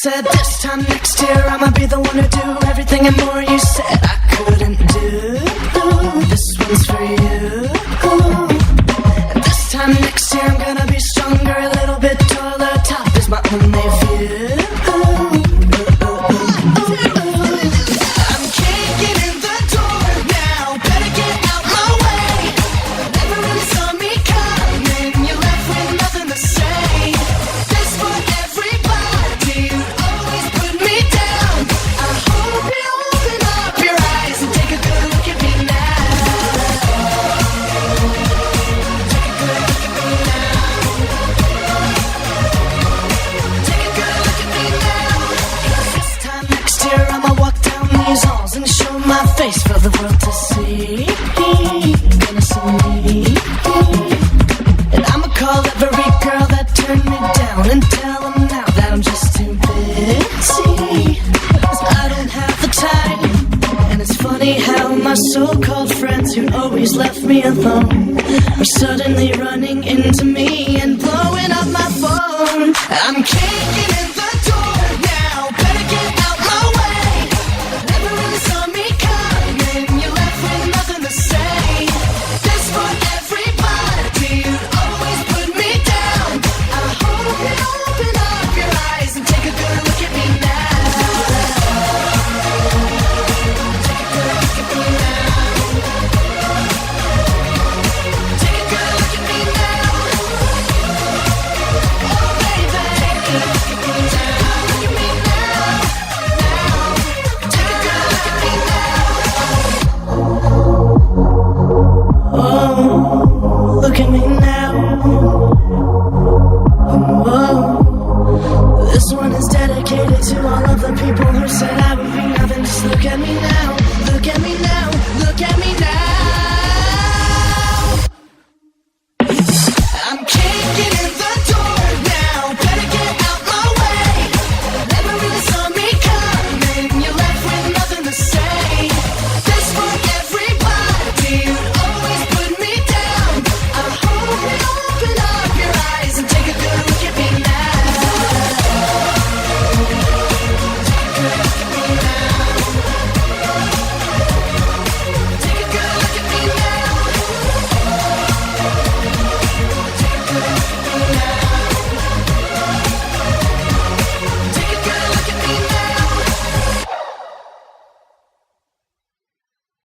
said this time next year I'ma be the one to do everything and more you said I couldn't do. This one's for you. And this time next year I'm gonna be stronger, a little bit taller, top is my only view. I'm kicking in the door now, better get out my way. Everyone saw me coming, you left with nothing to say. This for everybody, you always put me down. I hope you open up your eyes and take a good look at me now. Take a good look at me now. Take a good look at me now. 'Cause this time next year I'ma walk down these halls and show my face for the world to see. Gonna see me. And I'ma call every girl that turned me down and tell them now that I'm just too busy. 'Cause I don't have the time. And it's funny how my so-called friends who always left me alone are suddenly running into me and blowing up my phone. I'm kicking in